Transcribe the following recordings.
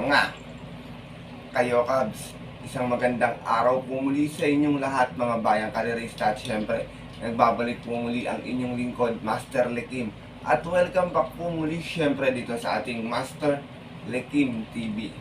Mga kayo Cubs, isang magandang araw po muli sa inyong lahat mga bayang karerista. At syempre, nagbabalik po muli ang inyong lingkod, Master Lekim. At welcome back po muli syempre dito sa ating Master Lekim TV.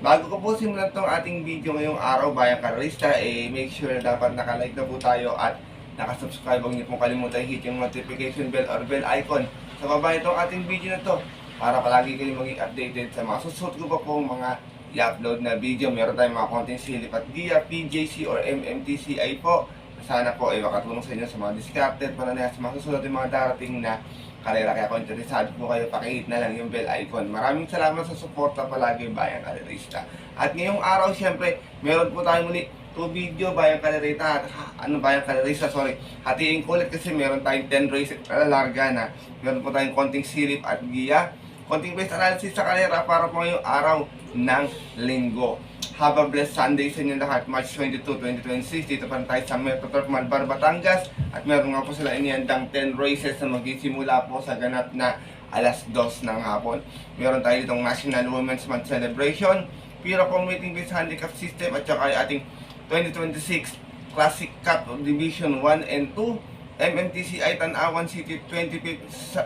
Bago ko po simulan itong ating video ngayong araw bayang karerista, make sure na dapat nakalike na po tayo at nakasubscribe. Huwag niyo pong kalimutan hit yung notification bell or bell icon sa baba itong ating video na to para palagi kayong maging updated sa mga susunod ko pa pong mga i-upload na video. Meron tayong mga konting silip at giya, PJC or MMTCI po. Sana po ay makatulong sa inyo sa mga discarded para na sa mga susunod yung mga darating na karera. Kaya kung interesado po kayo, pakihit na lang yung bell icon. Maraming salamat sa suporta palagi bayang karerista. At ngayong araw syempre, meron po tayo muli 2 video bayang karerista. Bayang karerista, sorry. Hatiin ko ulit kasi meron tayong 10 races na larga na. Meron po tayong konting silip at giya, konting base analysis sa karera para po ngayong araw ng linggo. Have a blessed Sunday sa inyo lahat. March 22, 2026. Dito pa tayo sa Metro Turf Malbar, Batangas. At meron nga po sila inihandang 10 races na magsisimula po sa ganap na alas 2 ng hapon. Meron tayo ditong National Women's Month Celebration, Pira Commuting Base Handicap System, at saka ating 2026 Classic Cup Division 1 and 2, MMTCI Tanawan City 25th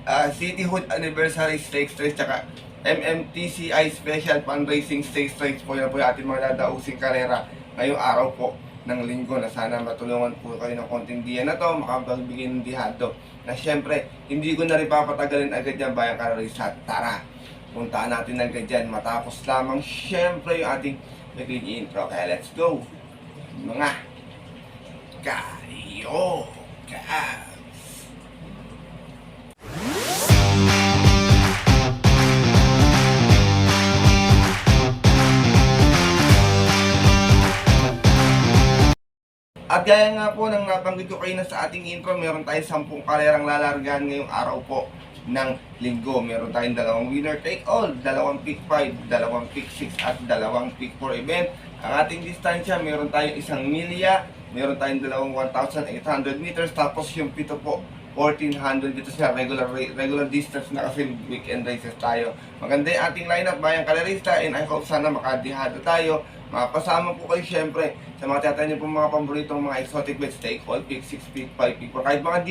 Cityhood Anniversary Stakes Race, tsaka MMTCI Special Fundraising Stakes Race po. Yan po yung ating mga dadausing karera ngayong araw po ng linggo, na sana matulungan po kayo ng konting diya na to, makapagbigay ng dihado. Na syempre, hindi ko na rin papatagalin agad yan bayang karerista. Tara, puntaan natin agad yan matapos lamang syempre yung ating naging intro. Kaya let's go mga kayo Cubs. At gaya nga po ng nabanggit ko kayo na sa ating intro, meron tayong 10 karerang lalargahan ngayong araw po ng linggo. Meron tayong 2 winner take all, 2 pick 5, 2 pick 6 at 2 pick 4 event. Ang ating distansya, meron tayong 1 milya, meron tayong 1,800 meters, tapos yung pito po 1,400 dito sa regular distance na kasi weekend races tayo. Maganda yung ating lineup bayang karerista, and I hope sana makadihado tayo. Mapasama po kayo syempre sa mga tiyatan po mga paboritong mga exotic bets, take all, pick 6, pick 5, pick 4. Kahit mga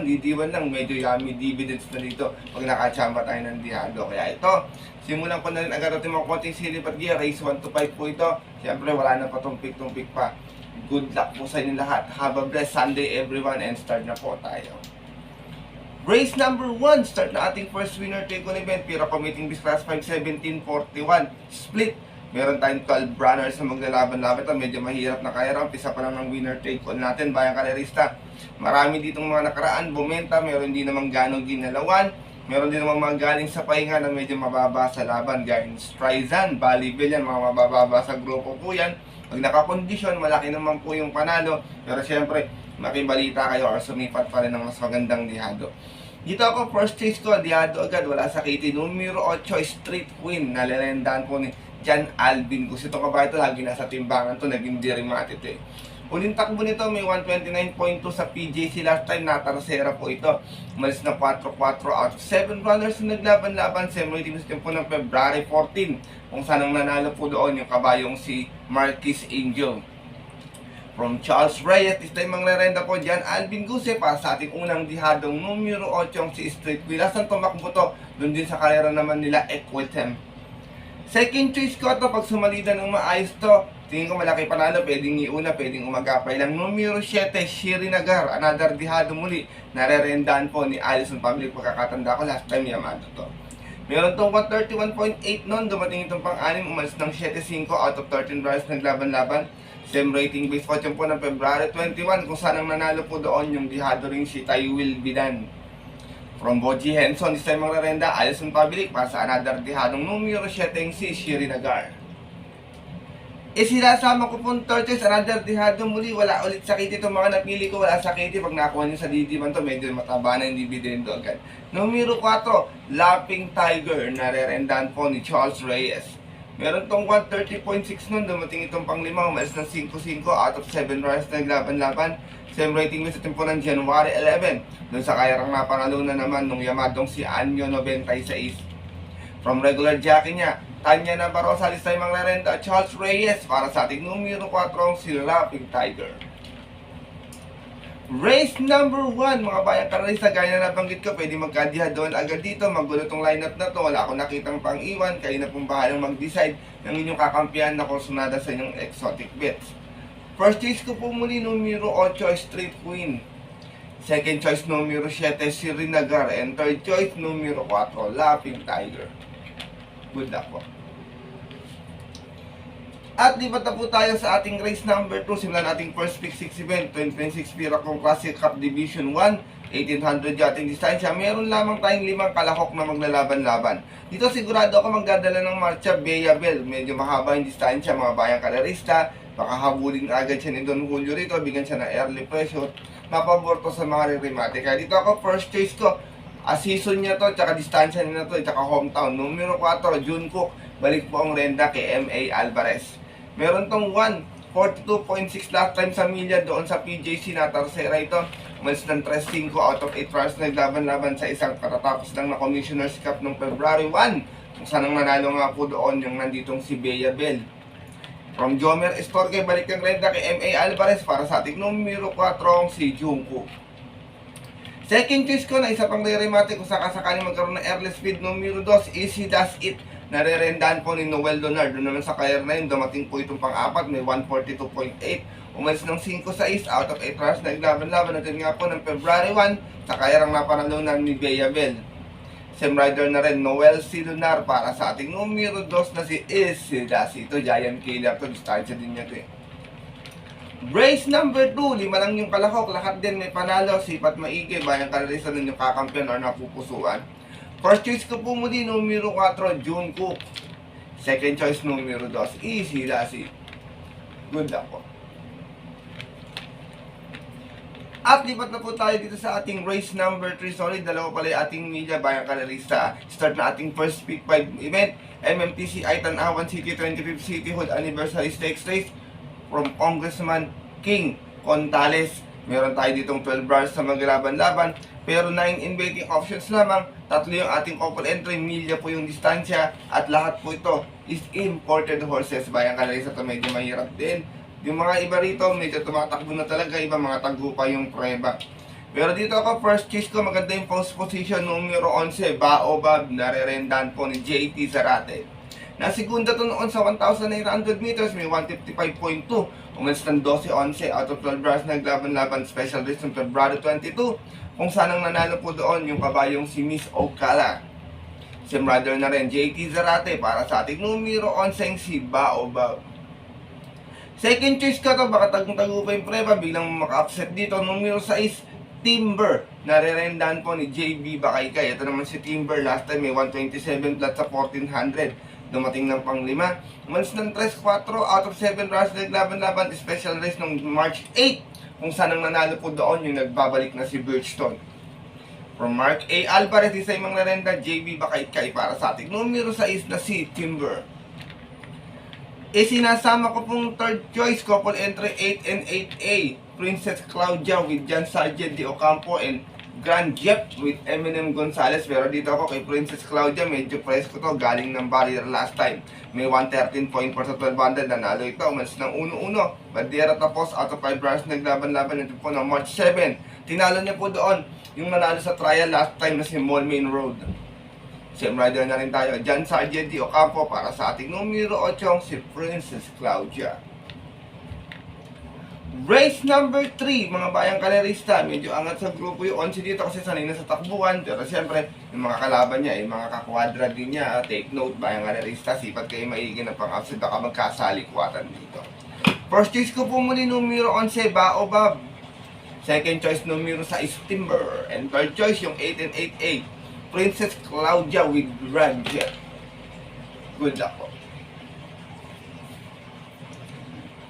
DD1 lang, medyo yummy dividends na dito pag nakachamba tayo ng dihado. Kaya ito, simulan ko na rin agad natin mga konting silip at gear. Race 1 to 5 po ito. Syempre wala na pa tong pick pa. Good luck po sa inyo lahat. Have a blessed Sunday everyone, and start na po tayo. Race number 1, start na ating first winner take all event. Pira Commuting Base Class 5, 1741 split. Meron tayong 12 runners na maglalaban-laban. Ito medyo mahirap na kaya. Umpisa pa lang ng winner take all natin bayang karerista. Marami ditong mga nakaraan bumenta, meron din namang ganong ginalawan, meron din namang mga galing sa pahinga na medyo mababa sa laban, gaya ng Streisand, Balibil, yan mga mabababa sa grupo po yan. Pag nakakondisyon, malaki naman po yung panalo, pero syempre makibalita kayo or sumipat pa rin ng mas magandang dihado. Dito ako, first chase ko, dihado agad, wala sa kitty. Numero 8, Street Queen, nalilendahan po ni Jan Alvin. Gusto ito kabahay ito, lagi nasa timbangan to, naging dirimat ito eh. Uling takbo nito, may 129.2 sa PJC last time, natarasera po ito. Umalis na 4-4 out of 7 runners na naglaban-laban. Same rating system po ng February 14, kung saan ang nanalo po doon yung kabayong si Marquis Angel. From Charles Reyes, this time mangrerenda po dyan, Alvin Guse para sa ating unang dihadong numero 8 si Street Queen. Lasang tumakbo to, doon din sa karera naman nila Equitem. Second choice ko ito, pag sumalida ng maayos to, tingin ko malaki panalo, pwedeng iuna, pwedeng umagapay lang. Numero 7, Shirinagar, another dihado muli, narerendaan po ni Allison Family. Pagkakatanda ko, last time Yamato to. Meron tong 131.8 noon, dumating itong pang-anim, umalis ng 7-5 out of 13 runners naglaban-laban. Same rating base 8 po ng February 21, kung saan ang nanalo po doon yung dihado ring si Tywil Bidan. From Boji Henson, this time magrerenda, Allison Pabilik para sa another dihadong numero 7 si Shirinagar. Sinasama ko pong torches, another dihado muli, wala ulit sakit itong mga napili ko, wala sakit. Pag nakuha nyo sa DD1 to, medyo mataba na yung dividendo agad. Numero 4, Lapping Tiger, narerendahan po ni Charles Reyes. Meron tong 130.6 nun, dumating itong pang-5, umalis ng 5-5 out of 7 runs na naglaban-laban. Same rating mo sa tempo ng January 11. Doon sa kayarang napanalo na naman nung Yamadong si Anyo 96. From regular jockey niya, Tanya Navarrosa, Listay Mangrerenda at Charles Reyes para sa ating numero 4, si Laughing Tiger. Race number 1, mga bayan karalista, gaya na nabanggit ko, pwede magkadiha doon agad dito. Magulo tong lineup na to, wala akong nakitang pang-iwan. Kayo na pong bahalang mag-decide ng inyong kakampihan na kursunada sa inyong exotic bets. First choice ko po muli, numero 8, Street Queen. Second choice, numero 7, si Rinagar. And third choice, numero 4, Laughing Tiger. Good luck po. At lipat na po tayo sa ating race number 2. Simulan nating first pick 6 event, 2026 Piracong Classic Cup Division 1, 1800 yating distansya. Meron lamang tayong 5 kalahok na maglalaban-laban. Dito sigurado ako magdadala ng marcha Bea Bell. Medyo mahaba yung distansya, mga bayang kalerista. Baka habulin agad siya ni Don Julio rito, bigyan siya ng early pressure. Mapabor to sa mga re-remate. Kaya dito ako, first choice ko. Season niya to, tsaka distansya niya to, tsaka hometown. Numero 4, Junkook. Balik po ang renda kay M.A. Alvarez. Meron tong 142.6 last time sa milya doon sa PJC na Tercera ito. Umalis ng 3-5 out of 8 rounds naglaban-laban sa isang katatapos lang na Commissioner's Cup noong February 1. Kung saan ang nanalo nga po doon yung nanditong si Bea Bell. From Jomer Estorque, balik ang renta kay M.A. Alvarez para sa ating numero 4, si Junkook. Second choice ko na isa pang re-remate kung sakasakaling magkaroon ng airless speed, numero 2, Easy Does It. Narerendahan po ni Noel Donar. Doon naman sa Career 9, dumating po itong pang-apat, may 142.8. Umalis ng 5-6 out of 8 rounds. Naglaban-laban natin nga po ng February 1 sa Career ang napanalunan ni Bea Bell. Same rider na rin, Noel C. Lunar para sa ating numero 2 na si Isidas. Ito, Giant Killer to. Distansya din niya ito eh. Race number 2, 5 lang yung kalahok. Lahat din may panalo. Sipat maigi. Bayang kalarisa nun yung kakampiyon or napupusuan. First choice ko po muli, numero 4, Junkook. Second choice, numero 2, Easy Lassie. Good luck po. At lipat na po tayo dito sa ating race number 3. Sorry, dalawa pala yung ating media bayang kalarista. Start na ating first pick 5 event. MMTC Tanawan City 25th Cityhood Anniversary Stakes Race from Congressman King Contales. Meron tayo ditong 12 bars sa maglaban-laban. Pero 9 in betting options lamang. 3 yung ating couple entry, milya po yung distansya. At lahat po ito is imported horses. Bayang kalarisa ito, medyo mahirap din. Yung mga iba rito, medyo tumatakbo na talaga. Iba mga tagupa yung prueba. Pero dito ako, first choice ko, maganda yung post position, numero 11, Baobab. Narerendahan po ni JT Zarate. Nasigunda to noon sa 1,800 meters, may 155.2. Umalis ng 12-11 out of 12 bars naglaban-laban special race ng February 22. Kung saan ang nanalo po doon yung kabayong si Miss Ocala. Same rider na rin, JT Zarate para sa ating numero 11, si Baobab. Second choice ka to, baka tagong-tago pa yung preba, biglang maka-upset dito. Numero 6, Timber. Narerendahan po ni JB Bakaykay. Ito naman si Timber, last time may 127 flat sa 1,400. Dumating ng pang 5. Umalis ng 3-4 out of 7 rounds naglaban-laban, special race ng March 8. Kung saan ang nanalo po doon yung nagbabalik na si Birchton. From Mark A. Alvarez, isa yung mga renda, JB Bakaykay para sa ating numero 6 na si Timber. Sinasama ko pong third choice, couple entry 8 and 8A. Princess Claudia with John Sargent de Ocampo and Grand Jeff with Eminem Gonzalez. Pero dito ako kay Princess Claudia, medyo presko to, galing ng barrier last time. May 113.4 sa 1200, nanalo ito, umalis ng 1-1. Bandera tapos, out of 5 rounds, naglaban-laban ito po ng March 7. Tinalo niya po doon yung nanalo sa trial last time na si Mall Main Road. Same rider na rin tayo, John Sargent de Ocampo para sa ating numero 8, si Princess Claudia. Race number 3, mga bayang kalerista. Medyo angat sa grupo yung 11 dito kasi sanay na sa takbuhan. Pero siyempre, yung mga kalaban niya, yung mga kakwadra din niya. Take note, bayang kalerista, sipat kayo maigi na pang-upset, baka magkasalikwatan dito. First choice ko po muli, numero 11, Baobab. Second choice, numero 6, Timber. And third choice, yung 8 and 8A, Princess Claudia with Grand Jet. Good luck po.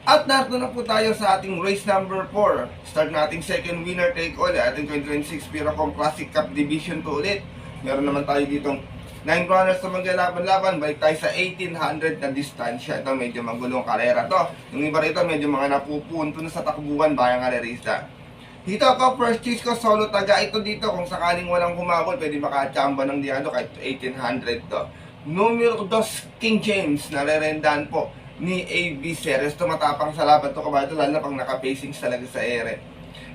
At narito na po tayo sa ating race number 4. Start nating second winner take all. Ating 2026 Piracong Classic Cup Division 2 ulit. Meron naman tayo ditong 9 runners na maglalaban-laban. Balik tayo sa 1,800 na distansya. Ito medyo magulong karera to. Yung iba rito medyo mga napupunto na sa takbuhan bayang kalerista. Dito ako, first choice ko, solo taga ito dito. Kung sakaling walang humabol, pwede makachamba ng diado kahit 1,800 to. Numero 2, King James, narerendahan po ni AB Series. Tumatapang sa laban to kabayo, lalo na pag naka-pacings talaga sa ere.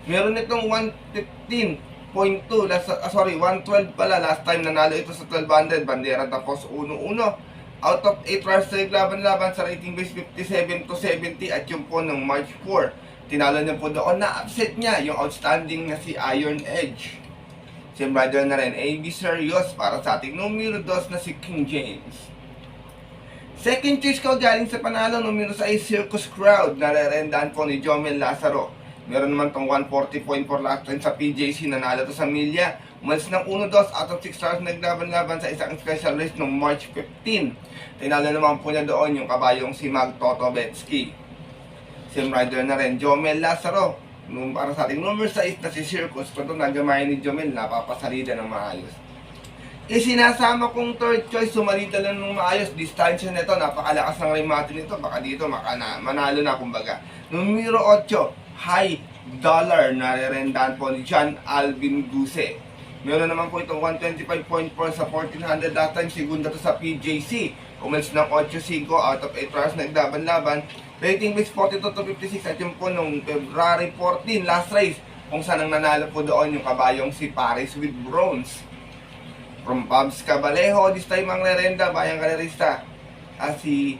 Meron itong 115.2, 112 pala, last time nanalo ito sa 1200, bandera tapos 1-1. Out of 8 runs sa laban-laban sa rating base 57-70 at yung po ng March 4. Tinalo niya po doon, na-upset niya yung outstanding na si Iron Edge. Siyempre na rin, AB Serious para sa ating numero 2 na si King James. Second choice ko galing sa panalo, numero 6, Circus Crowd, narerendahan po ni Jomel Lazaro. Meron naman tong 140.4 last time sa PJC, nanalo to sa Milya. Umalis ng 1-2 out of 6 stars, naglaban-laban sa isang special race noong March 15. Tinalo naman po niya doon yung kabayong si Mag Totobetsky. Same rider na rin, Jomel Lazaro. Para sa ating number 6 na si Circus, kung nagamayan ni Jomel, napapasalida ng maayos. Isinasama kong third choice, sumalita lang ng maayos. Distansya nito, napakalakas ng remate nito. Baka dito, manalo na kumbaga. Numero 8, High Dollar, narerendahan po ni John Alvin Guse. Meron naman po itong 125.4 sa 1400 last time, segunda to sa PJC. Umalis ng 8-5 out of 8 runs, naglaban-laban. Rating base 42-56 at yung po nung February 14, last race, kung saan ang nanalo po doon yung kabayong si Paris with bronze. From Pabs Cabalejo, this time ang lerenda, bayang kalerista, si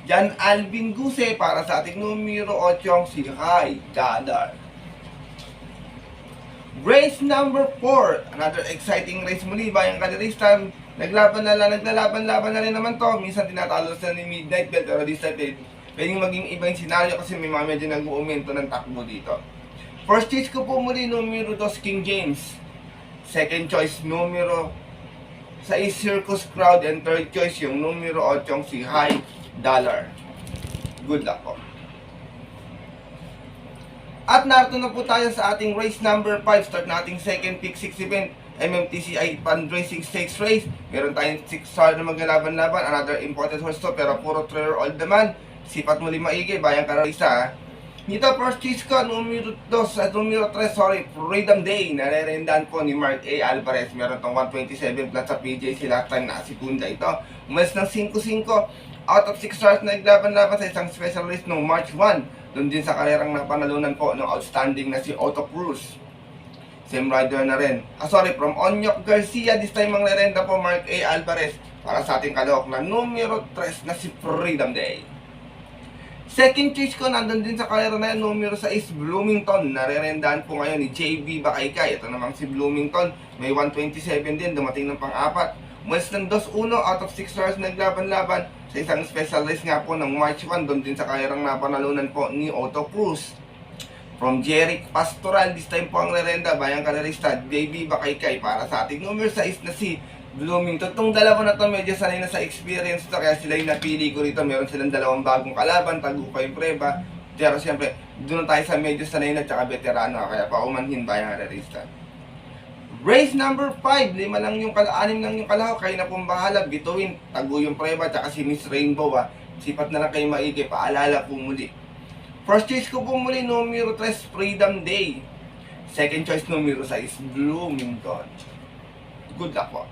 John Alvin Guse para sa ating numero 8, si High Dollar. Race number 4, another exciting race muli, bayang kalerista. Naglalaban-laban na rin naman to. Minsan tinatalo sila ni Midnight Bell, pero this time pwedeng maging iba yung senaryo kasi may mga medyo nag-uumento ng takbo dito. First choice ko po muli, numero 2, King James. Second choice, numero 6, Circus Crowd. And third choice, yung numero 8, si High Dollar. Good luck po. At narito na po tayo sa ating race number 5. Start nating second pick 6 event, MMTCI Fundraising Stakes Race. Meron tayong 6 star na maglalaban-laban. Another imported horse to, pero puro 3-year-old naman. Sipat muli maigi, bayang karalista. Dito first choice ko, numero 2 at numero 3, Freedom Day. Narerendahan po ni Mark A. Alvarez. Meron tong 127 plus sa PJC last time na segunda ito. Umalis ng 5-5 out of 6 stars na naglaban-laban sa isang special race noong March 1. Doon din sa karerang napanalunan po ng outstanding na si Otto Cruz. Same rider na rin. From Onyok Garcia, this time ang lerenda po Mark A. Alvarez para sa ating kalahok na numero 3 na si Freedom Day. Second choice ko, nandun din sa karera na yan, numero 6, Bloomington. Narerendahan po ngayon ni JB Bakaykay. Ito namang si Bloomington, may 127 din, dumating ng pang-apat. Umalis ng 2-1 out of 6 stars, naglaban-laban sa isang special race nga po ng March 1, doon din sa karerang napanalunan po ni Otto Cruz. From Jeric Pastoral, this time po ang lerenda, bayang kalerista, JB Bakaykay para sa ating numero 6 na si Bloomington. Itong dalawa na to medyo sanay na sa experience to, kaya sila yung napili ko rito. Meron silang dalawang bagong kalaban, Tagupay Preba. Pero siyempre, doon tayo sa medyo sanay na tsaka veterano, kaya paumanhin bayang kalerista. Race number 5, 6 lang yung 6 lang yung kalahok, kayo na pong bahala, bituin, Taguyong Preba, tsaka si Miss Rainbow sipat na lang kayo maigi, paalala po muli. First choice ko po muli, numero 3, Freedom Day. Second choice, numero 6, Bloomington. Good luck po.